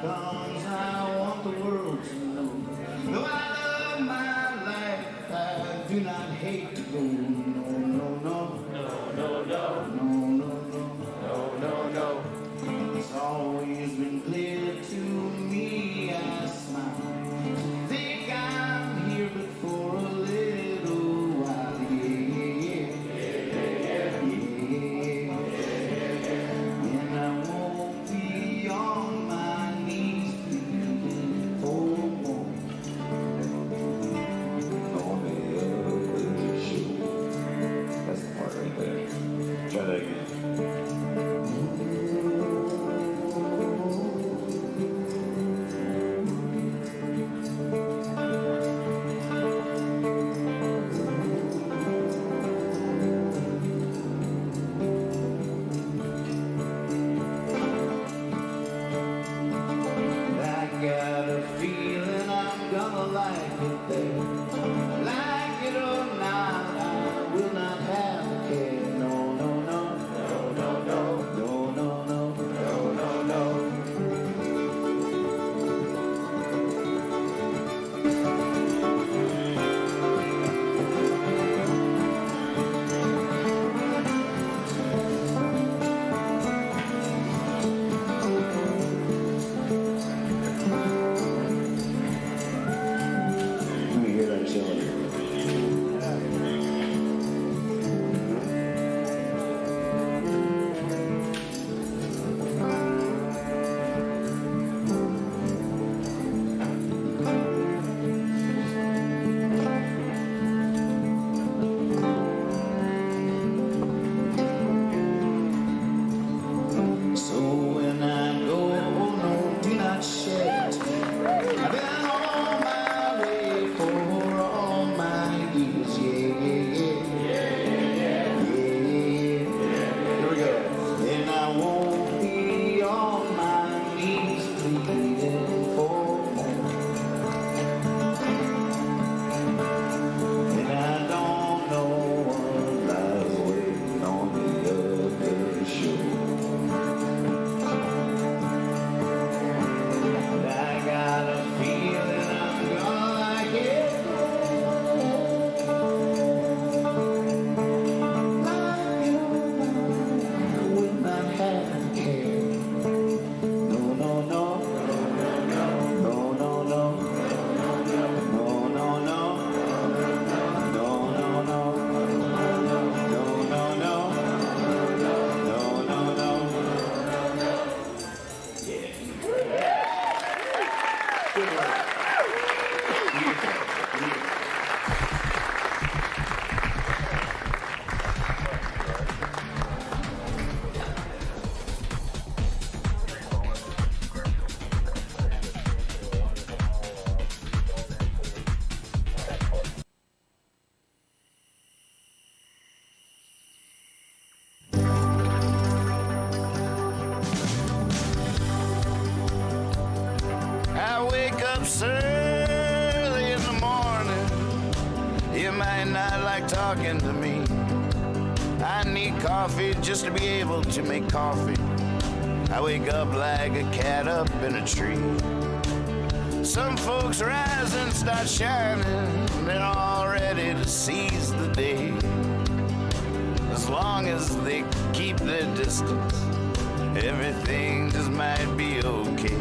comes, I want the world to know. Though I love my life, I do not hate to go. No, no, no. No, no, no. No, no, no. No, no, no. It's always been clear to me, I smile. Think I'm here but for a little while. Yeah, yeah, yeah. And I won't be on my knees pleading for more. On the other shoe. That's the part right there. Try that again. I got a feeling I'm gonna like it there. Like it or not, I will not have a care. No, no, no. No, no, no. No, no, no. No, no, no. Let me hear that cylinder. So when I go, no, do not shed. I've been on my way for all my years. Yeah, yeah, yeah. Yeah, yeah. Here we go. And I won't be on my knees pleading for more. And I don't know what lies waiting on the other shore. I got a feeling I'm gonna like it. Like you, I will not have a care. No, no, no. No, no, no. No, no, no. No, no, no. No, no, no. No, no, no. Good work. I wake up so early in the morning. You might not like talking to me. I need coffee just to be able to make coffee. I wake up like a cat up in a tree. Some folks rise and start shining. They're all ready to seize the day. As long as they keep their distance, everything just might be okay.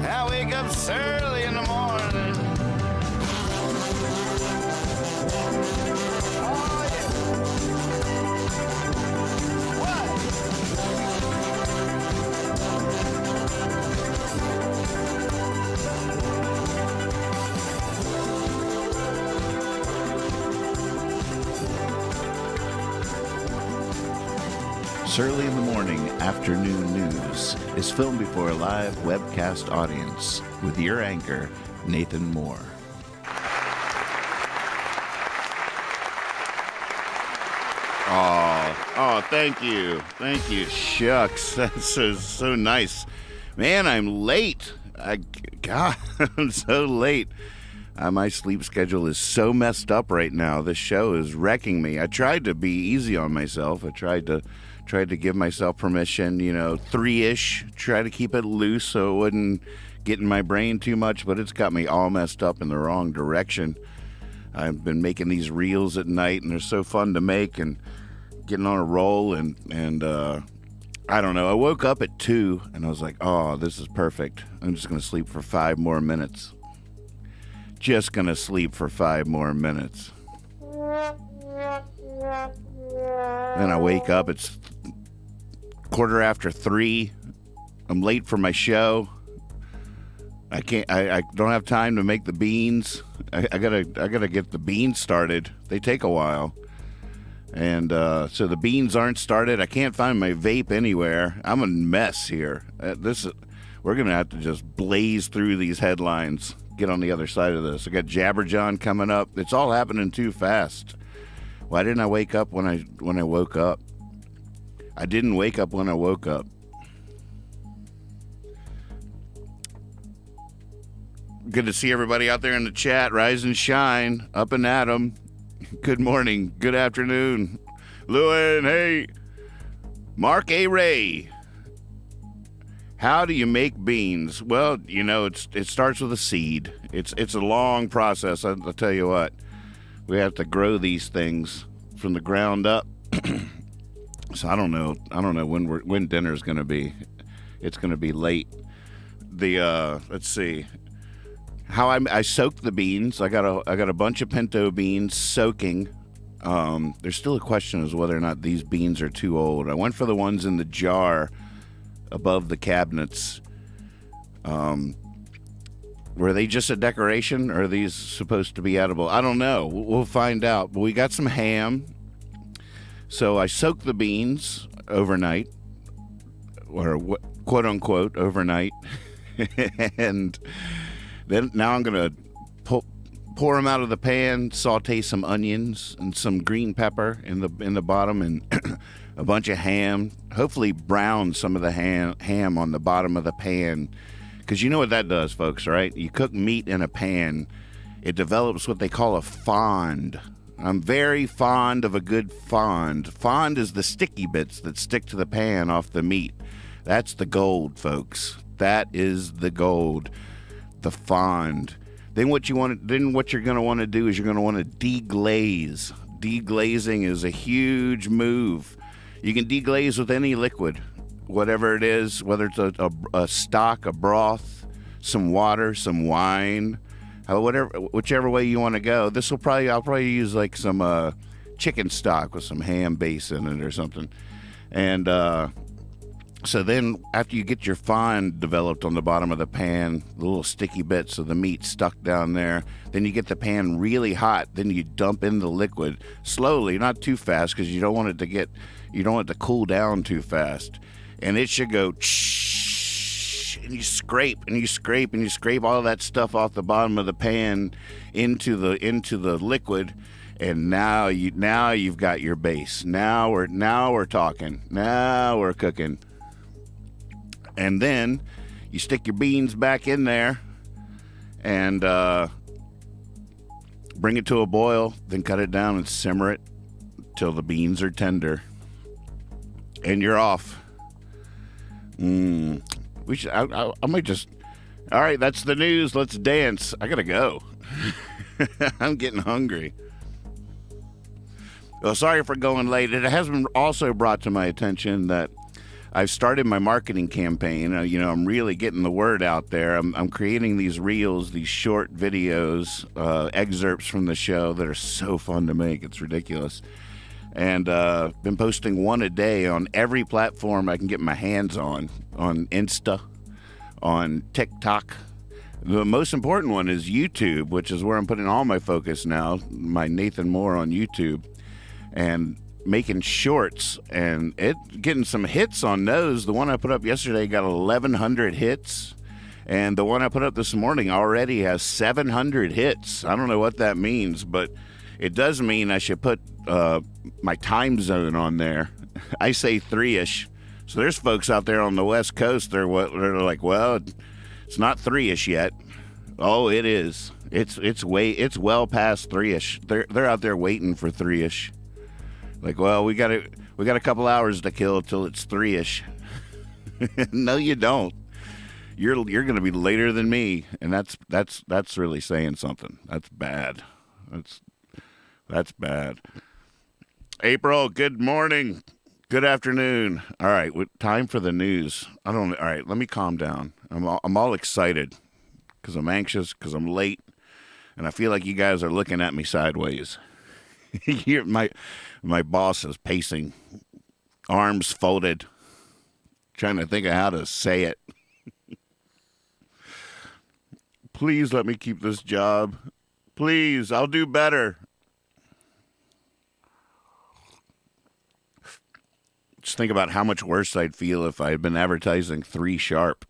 I wake up so early in the morning. Oh, yeah. What? Early in the Morning Afternoon News is filmed before a live webcast audience with your anchor, Nathan Moore. Oh, thank you. Thank you. Shucks, that's so nice. Man, I'm late. God, I'm so late. My sleep schedule is so messed up right now. This show is wrecking me. I tried to be easy on myself. I tried to give myself permission, 3-ish, try to keep it loose so it wouldn't get in my brain too much, but it's got me all messed up in the wrong direction. I've been making these reels at night, and they're so fun to make and getting on a roll, and I don't know. I woke up at 2, and I was like, oh, this is perfect. I'm just going to sleep for 5 more minutes. Just going to sleep for 5 more minutes. Then I wake up, it's 3:15. I'm late for my show. I don't have time to make the beans. I gotta get the beans started. They take a while. And so the beans aren't started. I can't find my vape anywhere. I'm a mess here. We're gonna have to just blaze through these headlines. Get on the other side of this. I got Jabberjohn coming up. It's all happening too fast. Why didn't I wake up when I woke up? I didn't wake up when I woke up. Good to see everybody out there in the chat. Rise and shine. Up and at 'em. Good morning. Good afternoon. Lewin, hey. Mark A. Ray. How do you make beans? Well, it starts with a seed. It's a long process. I'll tell you what. We have to grow these things from the ground up. So I don't know when dinner's going to be. It's going to be late. Let's see. How I soaked the beans. I got a bunch of pinto beans soaking. There's still a question as to whether or not these beans are too old. I went for the ones in the jar above the cabinets. Were they just a decoration, or are these supposed to be edible? I don't know. We'll find out. But we got some ham. So I soaked the beans overnight, or quote unquote overnight, and then now I'm gonna pour them out of the pan, saute some onions and some green pepper in the bottom, and a bunch of ham. Hopefully brown some of the ham on the bottom of the pan, because you know what that does, folks, right? You cook meat in a pan, it develops what they call a fond. I'm very fond of a good fond. Fond is the sticky bits that stick to the pan off the meat. That's the gold, folks. That is the gold. The fond. Then what you're going to want to do is you're going to want to deglaze. Deglazing is a huge move. You can deglaze with any liquid, whatever it is, whether it's a stock, a broth, some water, some wine, whichever way you want to go. I'll probably use like some chicken stock with some ham base in it or something. And so then after you get your fond developed on the bottom of the pan, the little sticky bits of the meat stuck down there, then you get the pan really hot. Then you dump in the liquid slowly, not too fast, because you don't want it to cool down too fast. And it should go and you scrape and you scrape and you scrape all that stuff off the bottom of the pan into the liquid, and now you've got your base. Now we're talking. Now we're cooking. And then you stick your beans back in there and bring it to a boil, then cut it down and simmer it till the beans are tender. And you're off. I might just... All right, that's the news. Let's dance. I gotta go. I'm getting hungry. Well, sorry for going late. It has been also brought to my attention that I've started my marketing campaign. I'm really getting the word out there. I'm creating these reels, these short videos, excerpts from the show that are so fun to make. It's ridiculous. And been posting one a day on every platform I can get my hands on Insta, on TikTok. The most important one is YouTube, which is where I'm putting all my focus now, my Nathan Moore on YouTube, and making shorts, and getting some hits on those. The one I put up yesterday got 1,100 hits, and the one I put up this morning already has 700 hits. I don't know what that means, but it does mean I should put my time zone on there. I say 3-ish. So there's folks out there on the West Coast, they're like, well, it's not 3-ish yet. Oh, it is. It's well past 3-ish. They're out there waiting for 3-ish. Like, well, we got a couple hours to kill till it's 3-ish. No, you don't. You're going to be later than me, and that's really saying something. That's bad. That's bad. April, good morning. Good afternoon. All right, time for the news. All right, let me calm down. I'm all excited because I'm anxious, because I'm late, and I feel like you guys are looking at me sideways. My boss is pacing, arms folded, trying to think of how to say it. Please let me keep this job. Please, I'll do better. Just think about how much worse I'd feel if I had been advertising 3 Sharp.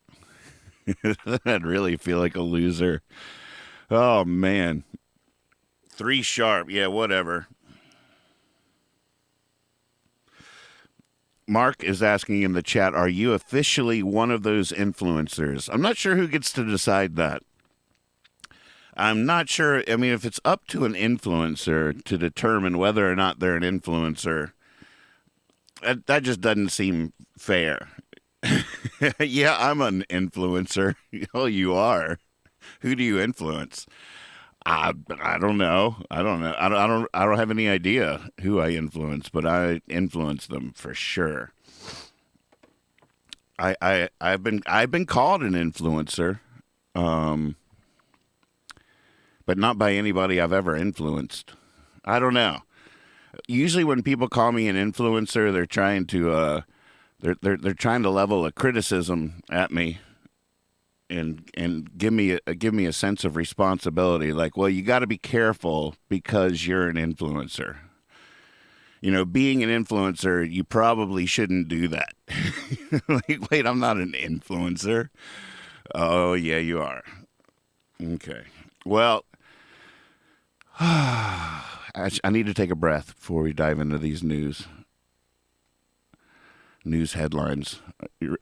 I'd really feel like a loser. Oh, man. 3 Sharp. Yeah, whatever. Mark is asking in the chat, are you officially one of those influencers? I'm not sure who gets to decide that. I'm not sure. I mean, if it's up to an influencer to determine whether or not they're an influencer, that just doesn't seem fair. Yeah, I'm an influencer. Oh, you are. Who do you influence? I don't know. I don't have any idea who I influence, but I influence them for sure. I've been called an influencer, but not by anybody I've ever influenced. I don't know. Usually, when people call me an influencer, they're trying to they're trying to level a criticism at me, and give me a sense of responsibility. Like, well, you got to be careful because you're an influencer. You know, being an influencer, you probably shouldn't do that. Like, wait, I'm not an influencer. Oh, yeah, you are. Okay. Well, I need to take a breath before we dive into these news headlines.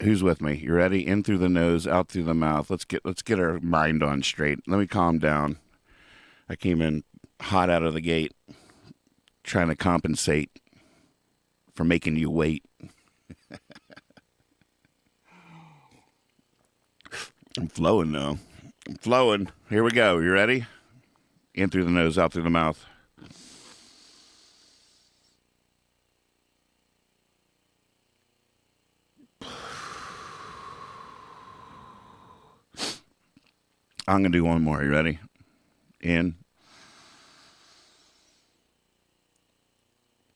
Who's with me? You ready? In through the nose, out through the mouth. Let's get our mind on straight. Let me calm down. I came in hot out of the gate, trying to compensate for making you wait. I'm flowing though. I'm flowing. Here we go. You ready? In through the nose, out through the mouth. I'm going to do one more. You ready? In.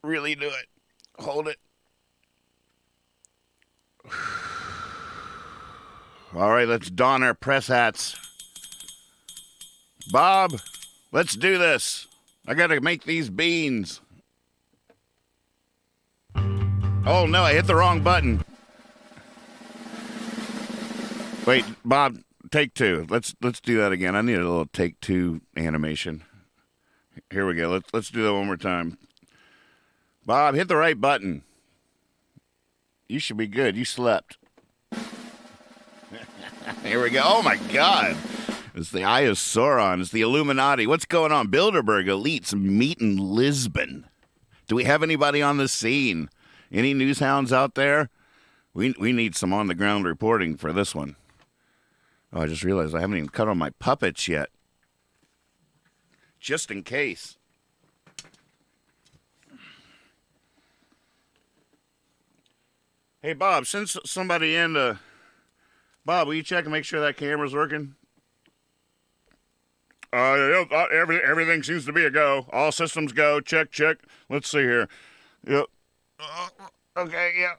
Really do it. Hold it. All right, let's don our press hats. Bob, let's do this. I got to make these beans. Oh, no, I hit the wrong button. Wait, Bob, take 2. Let's do that again. I need a little take 2 animation. Here we go. Let's do that one more time. Bob, hit the right button. You should be good. You slept. Here we go. Oh, my God. It's the Eye of Sauron. It's the Illuminati. What's going on? Bilderberg elites meet in Lisbon. Do we have anybody on the scene? Any news hounds out there? We need some on-the-ground reporting for this one. Oh, I just realized I haven't even cut on my puppets yet. Just in case. Hey, Bob, send somebody in to... Bob, will you check and make sure that camera's working? Everything seems to be a go. All systems go. Check, check. Let's see here. Yep. Okay, yeah.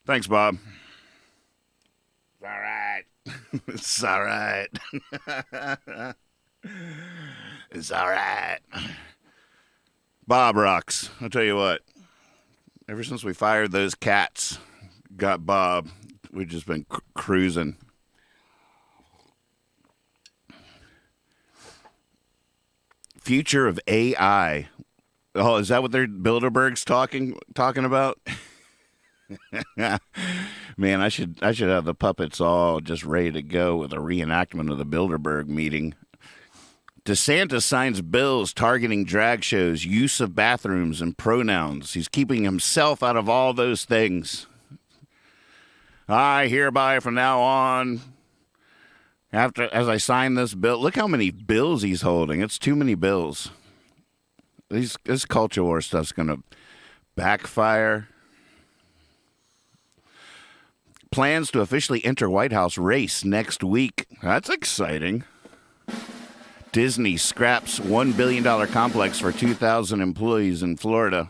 Thanks, Bob. It's all right. It's all right. It's all right. Bob rocks. I'll tell you what. Ever since we fired those cats, got Bob, we've just been cruising. Future of AI. Oh, is that what they're Bilderberg's talking about? Man, I should have the puppets all just ready to go with a reenactment of the Bilderberg meeting. DeSantis signs bills targeting drag shows, use of bathrooms, and pronouns. He's keeping himself out of all those things. I hereby from now on, as I sign this bill, look how many bills he's holding. It's too many bills. This culture war stuff's going to backfire. Plans to officially enter White House race next week. That's exciting. Disney scraps $1 billion complex for 2,000 employees in Florida.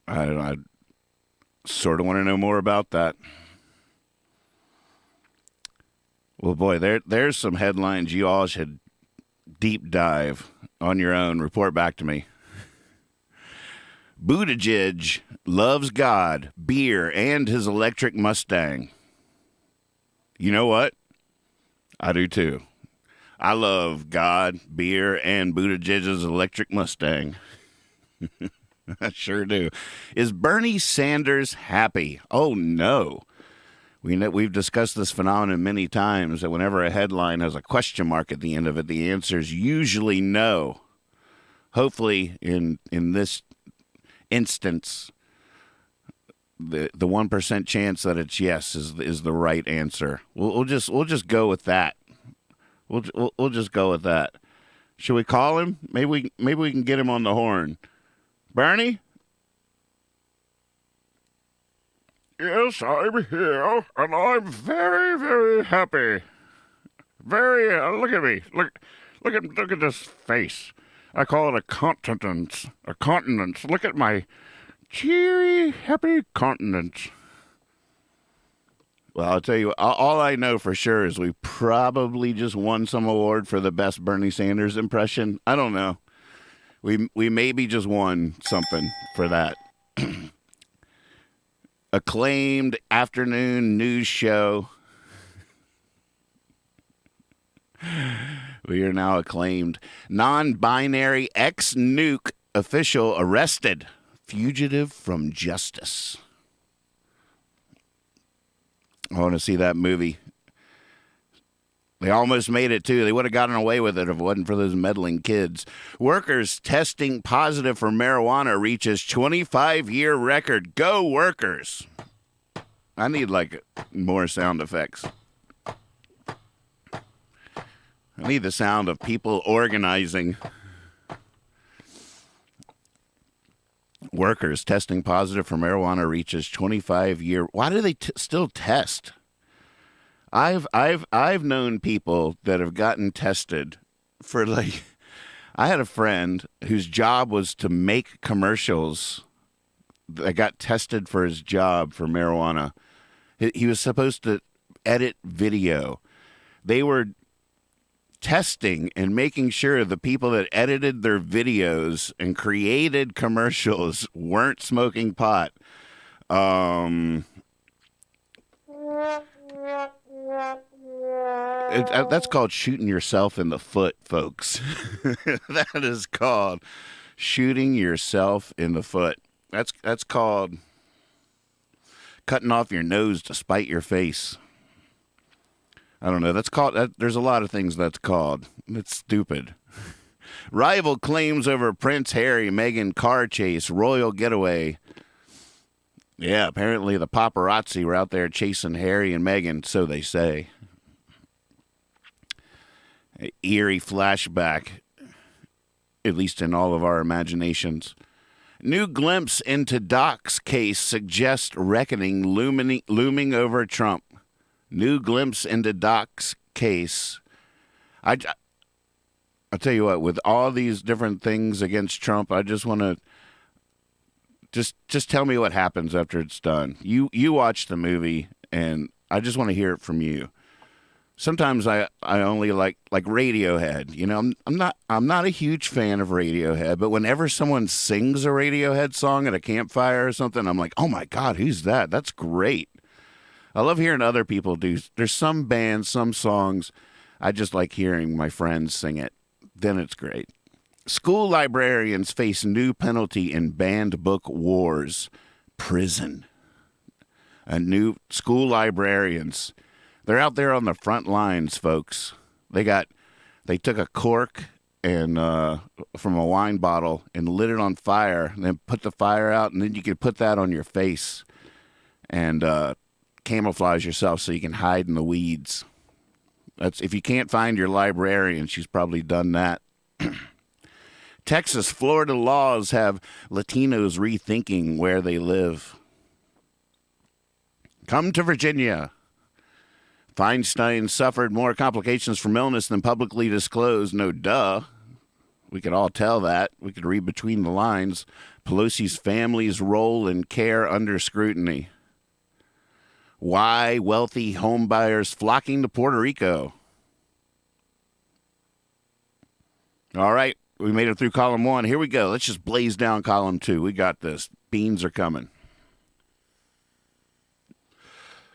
I sort of want to know more about that. Well, boy, there's some headlines you all should deep dive on your own. Report back to me. Buttigieg loves God, beer, and his electric Mustang. You know what? I do too. I love God, beer, and Buttigieg's electric Mustang. I sure do. Is Bernie Sanders happy? Oh, no. We've discussed this phenomenon many times, that whenever a headline has a question mark at the end of it, the answer is usually no. Hopefully, in this instance, the 1% chance that it's yes is the right answer. We'll just go with that. We'll just go with that. Should we call him? Maybe we can get him on the horn. Bernie? Yes, I'm here, and I'm very, very happy. Very. Look at me. Look at this face. I call it a countenance. A countenance. Look at my cheery, happy countenance. Well, I'll tell you, all I know for sure is we probably just won some award for the best Bernie Sanders impression. I don't know. We maybe just won something for that. Acclaimed afternoon news show. We are now acclaimed. Non-binary ex-nuke official arrested. Fugitive from justice. I want to see that movie. They almost made it, too. They would have gotten away with it if it wasn't for those meddling kids. Workers testing positive for marijuana reaches 25-year record. Go workers. I need, more sound effects. I need the sound of people organizing. Workers testing positive for marijuana reaches 25-year. Why do they still test? I've known people that have gotten tested for I had a friend whose job was to make commercials that got tested for his job for marijuana. He was supposed to edit video. They were testing and making sure the people that edited their videos and created commercials weren't smoking pot. That's called shooting yourself in the foot, folks. That is called shooting yourself in the foot. That's called cutting off your nose to spite your face. I don't know. That's called. There's a lot of things that's called. It's stupid. Rival claims over Prince Harry, Meghan car chase, royal getaway. Yeah, apparently the paparazzi were out there chasing Harry and Meghan, so they say. An eerie flashback, at least in all of our imaginations. New glimpse into Doc's case suggests reckoning looming over Trump. New glimpse into Doc's case. I'll tell you what, with all these different things against Trump, I just want to just tell me what happens after it's done. You watch the movie, and I just want to hear it from you. Sometimes I only like Radiohead. You know, I'm not a huge fan of Radiohead, but whenever someone sings a Radiohead song at a campfire or something, I'm like, oh my God, who's that? That's great. I love hearing other people do. There's some bands, some songs, I just like hearing my friends sing it. Then it's great. School librarians face new penalty in banned book wars. Prison. A new school librarians. They're out there on the front lines, folks. They took a cork and from a wine bottle and lit it on fire, and then put the fire out, and then you could put that on your face and camouflage yourself so you can hide in the weeds. That's if you can't find your librarian, she's probably done that. Texas, Florida laws have Latinos rethinking where they live. Come to Virginia. Feinstein suffered more complications from illness than publicly disclosed. No duh. We could all tell that. We could read between the lines. Pelosi's family's role in care under scrutiny. Why wealthy homebuyers flocking to Puerto Rico. All right, we made it through column 1. Here we go. Let's just blaze down column 2. We got this. Beans are coming.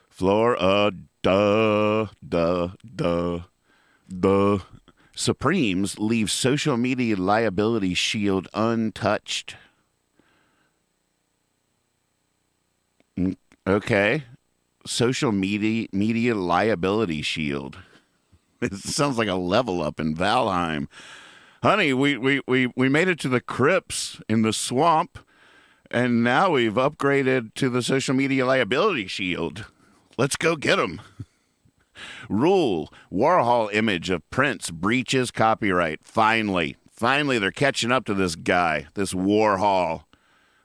Florida, the Supremes leave social media liability shield untouched. Okay. Social media liability shield. It sounds like a level up in Valheim. Honey, we made it to the crypts in the swamp, and now we've upgraded to the social media liability shield. Let's go get them. Rule. Warhol image of Prince breaches copyright. Finally, they're catching up to this guy, this Warhol.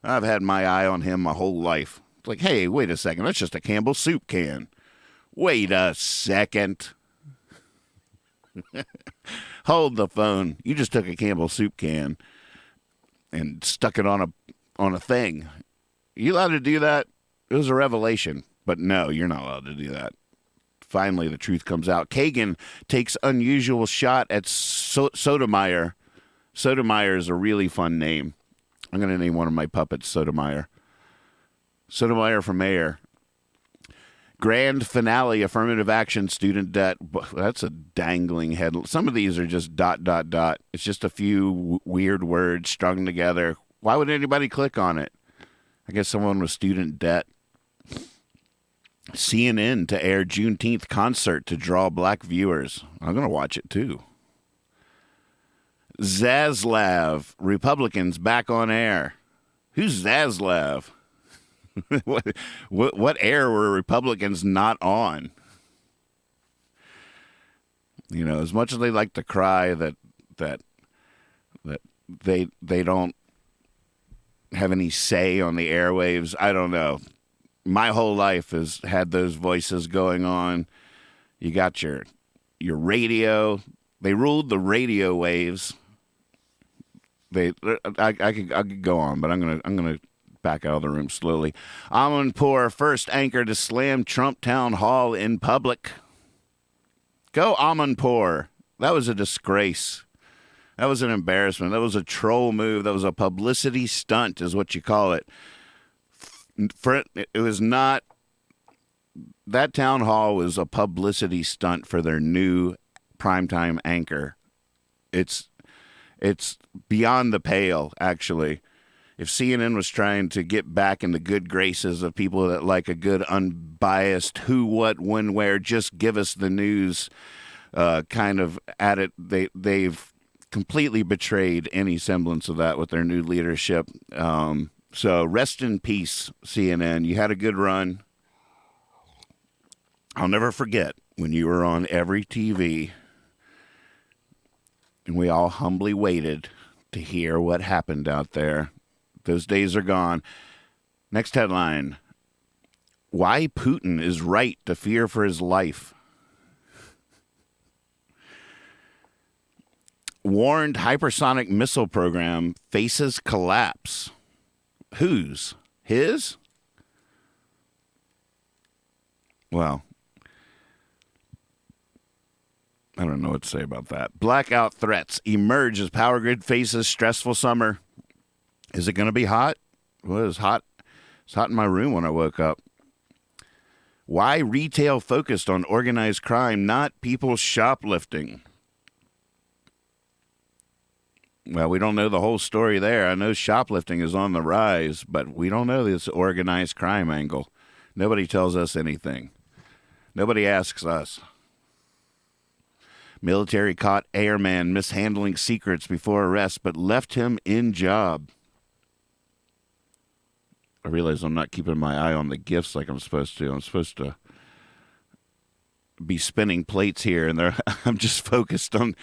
I've had my eye on him my whole life. It's like, hey, wait a second. That's just a Campbell soup can. Wait a second. Hold the phone. You just took a Campbell soup can and stuck it on a thing. You allowed to do that? It was a revelation. But no, you're not allowed to do that. Finally, the truth comes out. Kagan takes unusual shot at Sotomayor. Sotomayor is a really fun name. I'm going to name one of my puppets Sotomayor. Sotomayor for mayor. Grand finale, affirmative action, student debt. That's a dangling head. Some of these are just ... It's just a few weird words strung together. Why would anybody click on it? I guess someone with student debt. CNN to air Juneteenth concert to draw black viewers. I'm going to watch it too. Zaslav, Republicans back on air. Who's Zaslav? What air were Republicans not on? You know, as much as they like to cry that they don't have any say on the airwaves, I don't know. My whole life has had those voices going on. You got your radio. They ruled the radio waves. I could go on, but I'm gonna back out of the room slowly. Amanpour, first anchor to slam Trump town hall in public. Go Amanpour. That was a disgrace. That was an embarrassment. That was a troll move. That was a publicity stunt, is what you call it. It was not. That town hall was a publicity stunt for their new primetime anchor. It's beyond the pale, actually. If CNN was trying to get back in the good graces of people that like a good, unbiased who, what, when, where, just give us the news kind of at it, they've completely betrayed any semblance of that with their new leadership. So rest in peace, CNN. You had a good run. I'll never forget when you were on every TV and we all humbly waited to hear what happened out there. Those days are gone. Next headline. Why Putin is right to fear for his life. Warned hypersonic missile program faces collapse. Whose? His? Well, I don't know what to say about that. Blackout threats emerge as power grid faces stressful summer. Is it going to be hot? Well, it was hot. It's hot in my room when I woke up. Why retail focused on organized crime, not people shoplifting? Well, we don't know the whole story there. I know shoplifting is on the rise, but we don't know this organized crime angle. Nobody tells us anything. Nobody asks us. Military caught airman mishandling secrets before arrest, but left him in job. I realize I'm not keeping my eye on the gifts like I'm supposed to. I'm supposed to be spinning plates here, and I'm just focused on.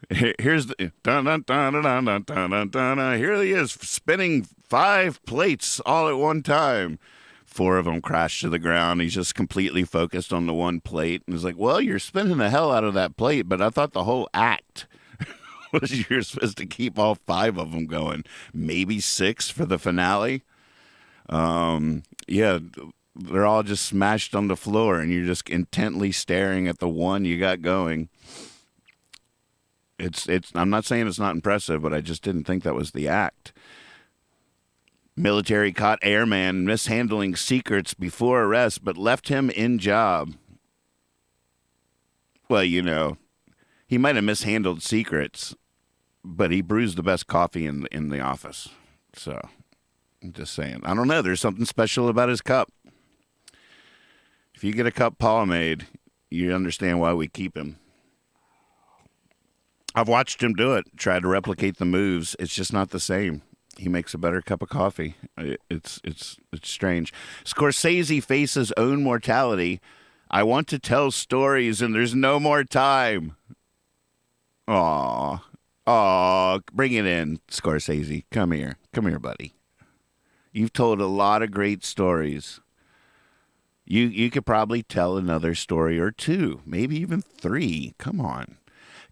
Here's the dun, dun, dun, dun, dun, dun, dun, dun, dun. Here he is spinning 5 plates all at one time. 4 of them crashed to the ground. He's just completely focused on the one plate. And he's like, well, you're spinning the hell out of that plate, but I thought the whole act was you're supposed to keep all 5 of them going. Maybe 6 for the finale. Yeah, they're all just smashed on the floor, and you're just intently staring at the one you got going. I'm not saying it's not impressive, but I just didn't think that was the act. Military caught airman mishandling secrets before arrest, but left him in job. Well, you know, he might have mishandled secrets, but he brewed the best coffee in the office. So, I'm just saying. I don't know. There's something special about his cup. If you get a cup Paul made, you understand why we keep him. I've watched him do it, try to replicate the moves. It's just not the same. He makes a better cup of coffee. It's strange. Scorsese faces own mortality. I want to tell stories, and there's no more time. Aw, bring it in, Scorsese. Come here, buddy. You've told a lot of great stories. You could probably tell another story or 2, maybe even 3. Come on.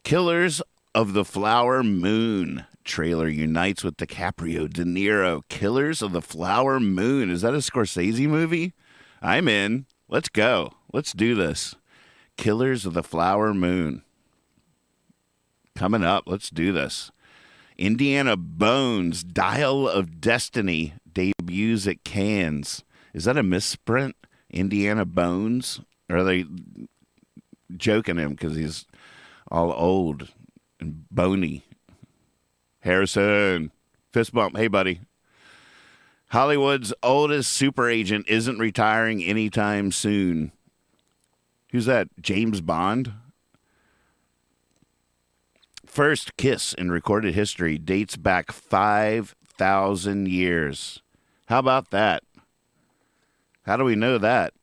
Killers of the Flower Moon trailer unites with DiCaprio, De Niro. Killers of the Flower Moon. Is that a Scorsese movie? I'm in. Let's go. Let's do this. Killers of the Flower Moon. Coming up. Let's do this. Indiana Bones, Dial of Destiny debuts at Cannes. Is that a misprint? Indiana Bones? Or are they joking him because he's all old and bony? Harrison, fist bump. Hey, buddy. Hollywood's oldest super agent isn't retiring anytime soon. Who's that? James Bond? First kiss in recorded history dates back 5,000 years. How about that? How do we know that?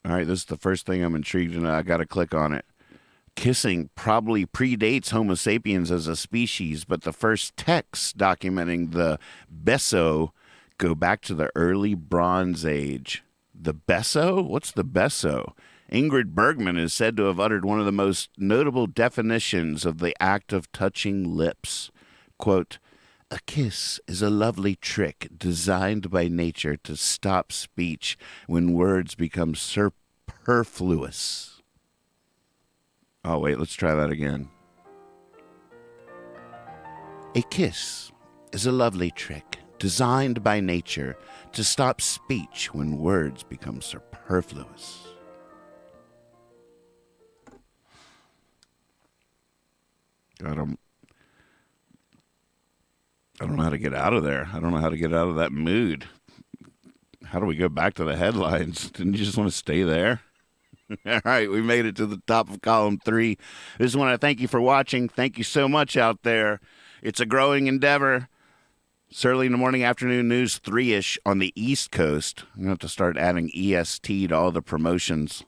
All right, this is the first thing I'm intrigued in. I got to click on it. Kissing probably predates Homo sapiens as a species, but the first texts documenting the beso go back to the early Bronze Age. The beso? What's the beso? Ingrid Bergman is said to have uttered one of the most notable definitions of the act of touching lips. Quote, a kiss is a lovely trick designed by nature to stop speech when words become superfluous. Oh, wait, let's try that again. A kiss is a lovely trick designed by nature to stop speech when words become superfluous. I don't know how to get out of there. I don't know how to get out of that mood. How do we go back to the headlines? Didn't you just want to stay there? All right, we made it to the top of column 3. I just want to thank you for watching. Thank you so much out there. It's a growing endeavor. It's early in the morning, afternoon news, 3-ish on the East Coast. I'm going to have to start adding EST to all the promotions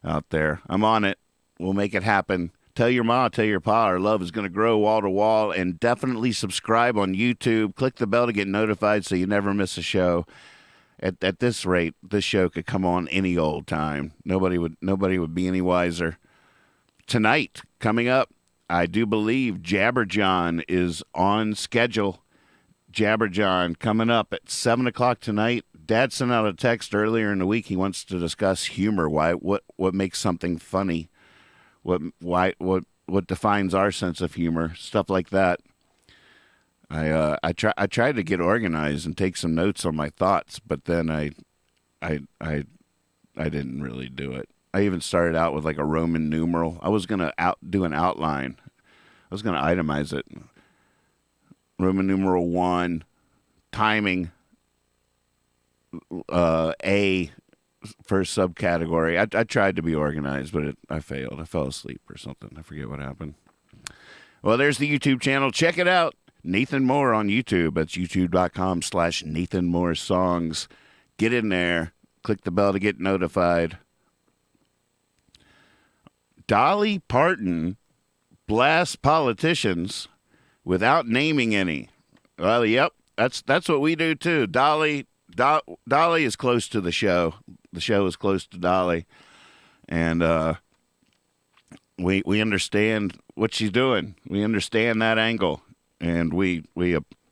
out there. I'm on it. We'll make it happen. Tell your ma, tell your pa, our love is going to grow wall to wall. And definitely subscribe on YouTube. Click the bell to get notified so you never miss a show. At this rate, this show could come on any old time. Nobody would be any wiser. Tonight, coming up, I do believe Jabberjohn is on schedule. Jabberjohn coming up at 7 o'clock tonight. Dad sent out a text earlier in the week. He wants to discuss humor. What makes something funny? What defines our sense of humor? Stuff like that. I tried to get organized and take some notes on my thoughts, but then I didn't really do it. I even started out with like a Roman numeral. I was gonna do an outline. I was gonna itemize it. Roman numeral 1, timing, A, first subcategory. I tried to be organized, but I failed. I fell asleep or something. I forget what happened. Well, there's the YouTube channel. Check it out. Nathan Moore on YouTube. That's youtube.com/Nathan Moore Songs. Get in there. Click the bell to get notified. Dolly Parton blasts politicians without naming any. Well, yep, that's what we do too. Dolly is close to the show. The show is close to Dolly, and we understand what she's doing. We understand that angle, and we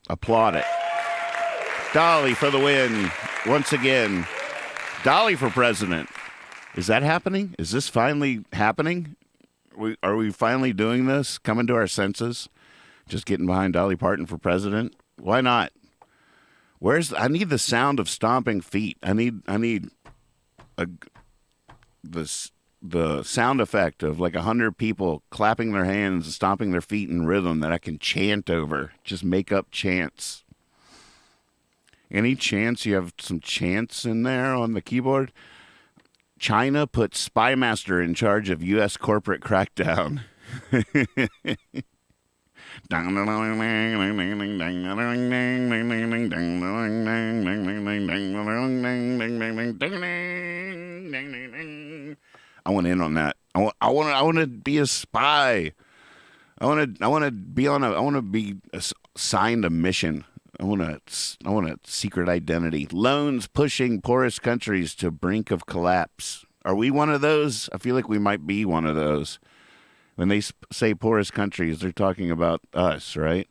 applaud it. Dolly for the win once again. Dolly for president. Is that happening? Is this finally happening? Are we finally doing this? Coming to our senses? Just getting behind Dolly Parton for president? Why not? I need the sound of stomping feet. I need the sound effect of like 100 people clapping their hands and stomping their feet in rhythm that I can chant over. Just make up chants. Any chance you have some chants in there on the keyboard? China put Spymaster in charge of U.S. corporate crackdown. I want in on that. I want to be a spy. I want to be assigned a mission. I want a secret identity. Loans pushing poorest countries to brink of collapse. Are we one of those? I feel like we might be one of those. When they say poorest countries, they're talking about us, right?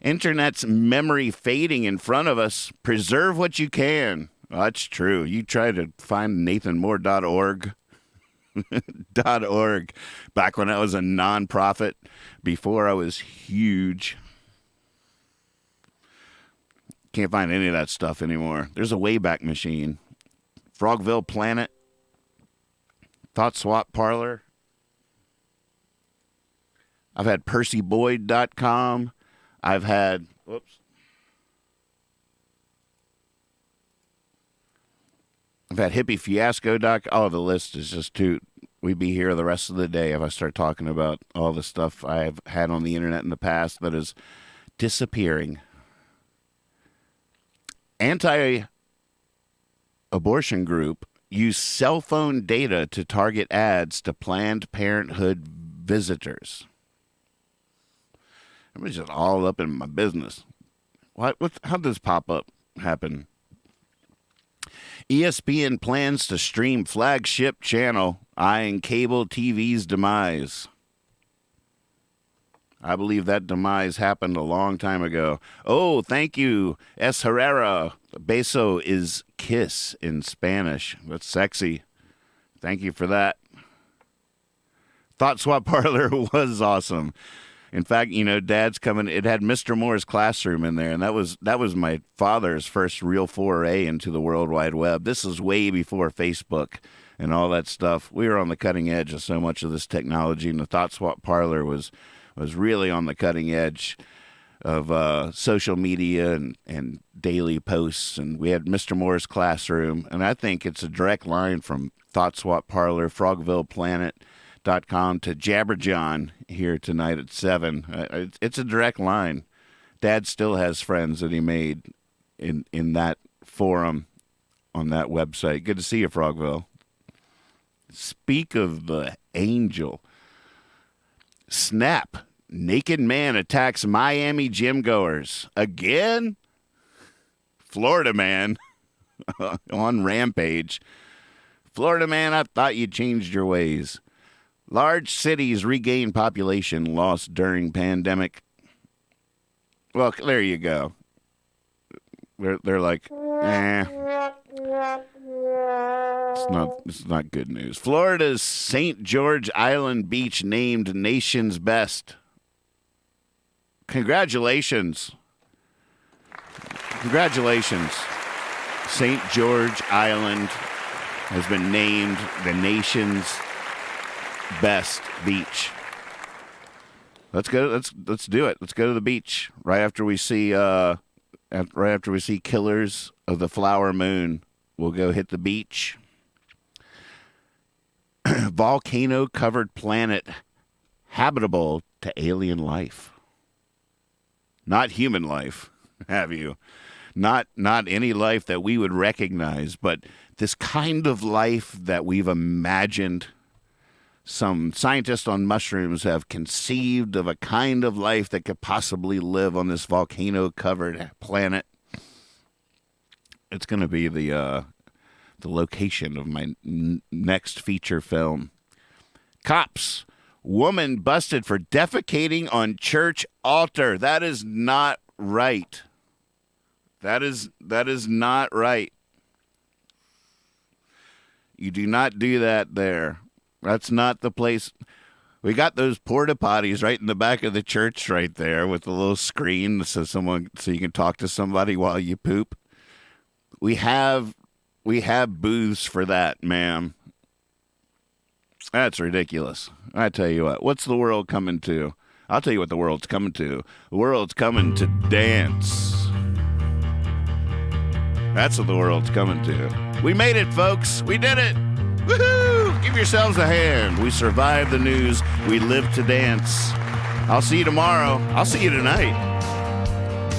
Internet's memory fading in front of us. Preserve what you can. Well, that's true. You try to find nathanmoore.org. .org. Back when I was a nonprofit, before I was huge. Can't find any of that stuff anymore. There's a Wayback Machine. Frogville Planet. Thought Swap Parlor. I've had PercyBoyd.com. I've had, I've had HippieFiasco.com. Oh, the list is just too, we'd be here the rest of the day if I start talking about all the stuff I've had on the internet in the past that is disappearing. Anti-abortion group use cell phone data to target ads to Planned Parenthood visitors. I'm just all up in my business. How does this pop-up happen? ESPN plans to stream flagship channel, eyeing cable TV's demise. I believe that demise happened a long time ago. Oh, thank you, S. Herrera. Beso is kiss in Spanish. That's sexy. Thank you for that. Thought Swap Parlor was awesome. In fact, Dad's coming. It had Mr. Moore's Classroom in there, and that was my father's first real foray into the World Wide Web. This is way before Facebook and all that stuff. We were on the cutting edge of so much of this technology, and the Thought Swap Parlor was really on the cutting edge of social media and daily posts. And we had Mr. Moore's Classroom, and I think it's a direct line from Thought Swap Parlor, FrogvillePlanet.com to Jabberjohn here tonight at 7. It's a direct line. Dad still has friends that he made in that forum on that website. Good to see you, Frogville. Speak of the angel. Snap. Naked man attacks Miami gym goers. Again? Florida man on rampage. Florida man, I thought you changed your ways. Large cities regain population lost during pandemic. Well, there you go. They're like, It's not good news. Florida's St. George Island beach named nation's best. Congratulations. Congratulations. St. George Island has been named the nation's best beach. Let's go. Let's do it. Let's go to the beach right after we see right after we see Killers of the Flower Moon. We'll go hit the beach. Volcano-covered planet habitable to alien life. Not human life, have you? Not any life that we would recognize, but this kind of life that we've imagined. Some scientists on mushrooms have conceived of a kind of life that could possibly live on this volcano-covered planet. It's going to be the location of my next feature film. Cops. Woman busted for defecating on church altar. That is not right. That is not right. You do not do that there. That's not the place. We got those porta potties right in the back of the church right there with a little screen so you can talk to somebody while you poop. We have booths for that, ma'am. That's ridiculous. I tell you what. What's the world coming to? I'll tell you what the world's coming to. The world's coming to dance. That's what the world's coming to. We made it, folks. We did it. Woohoo! Give yourselves a hand. We survived the news. We live to dance. I'll see you tomorrow. I'll see you tonight.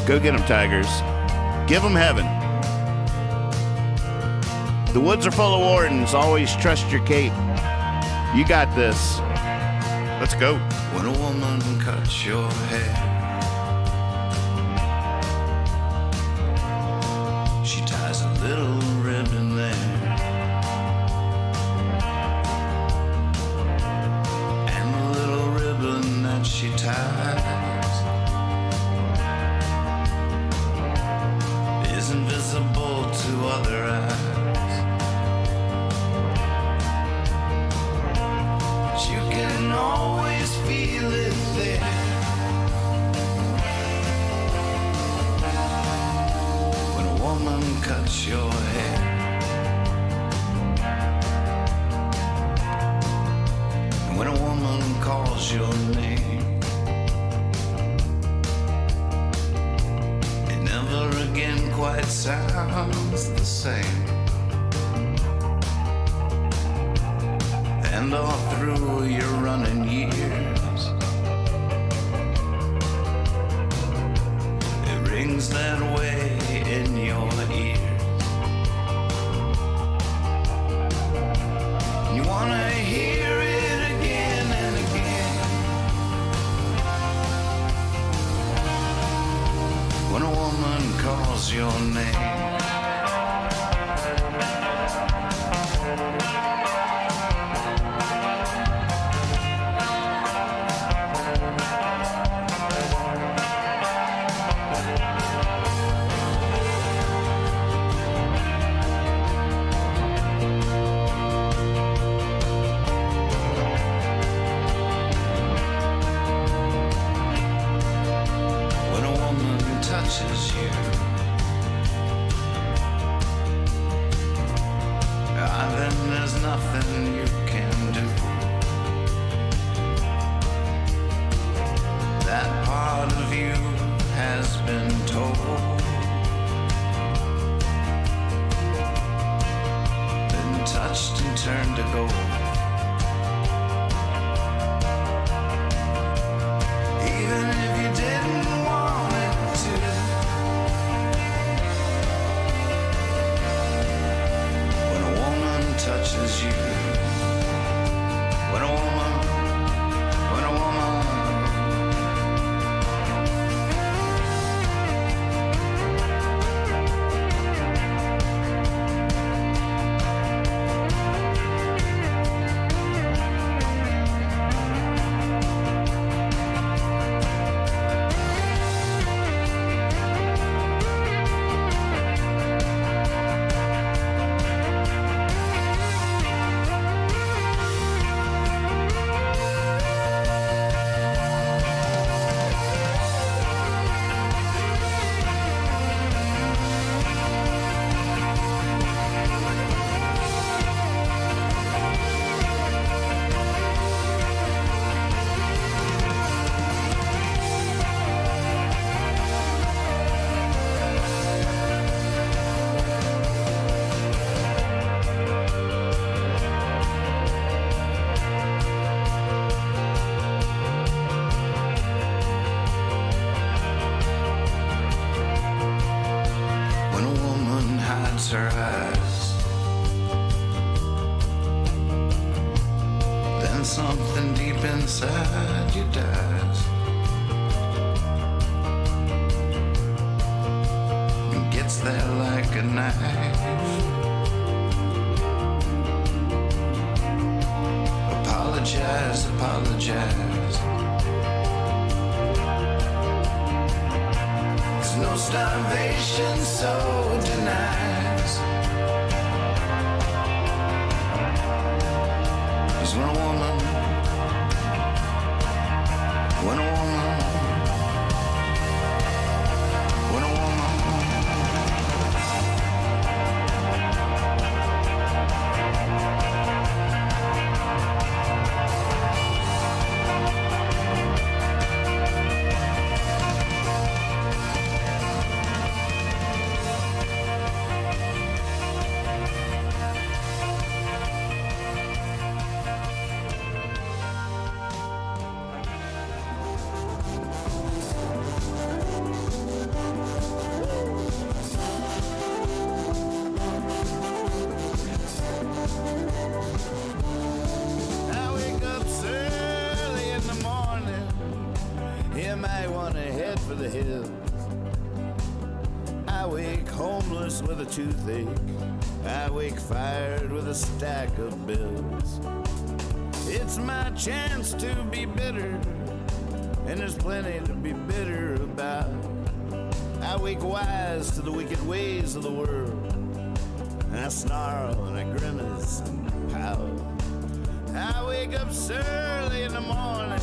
Go get them, Tigers. Give them heaven. The woods are full of wardens. Always trust your cape. You got this. Let's go. When a woman cuts your hair, she ties a little ribbon there, and the little ribbon that she ties is invisible to other eyes. But you can always feel it there. When a woman cuts your hair, and when a woman calls your name, it never again quite sounds the same. And all through your running years, it rings that way in your ears. You wanna hear it again and again. When a woman calls your name, when a woman touches you, then there's nothing you can do. That part of you has been told, been touched and turned to gold. Even if you didn't want it to. When a woman touches you, when a woman, when a woman. close her eyes. Then something deep inside you dies. And gets there like a knife. Apologize, apologize. 'Cause no starvation so denies. 'Cause when a woman, when a woman, when a woman. I wake up early in the morning. You might want to head for the hills. I wake homeless with a toothache. I wake fired with a stack of bills. It's my chance to be bitter, and there's plenty to be bitter about. I wake wise to the wicked ways of the world, and I snarl and I grimace and pout. I wake up early in the morning.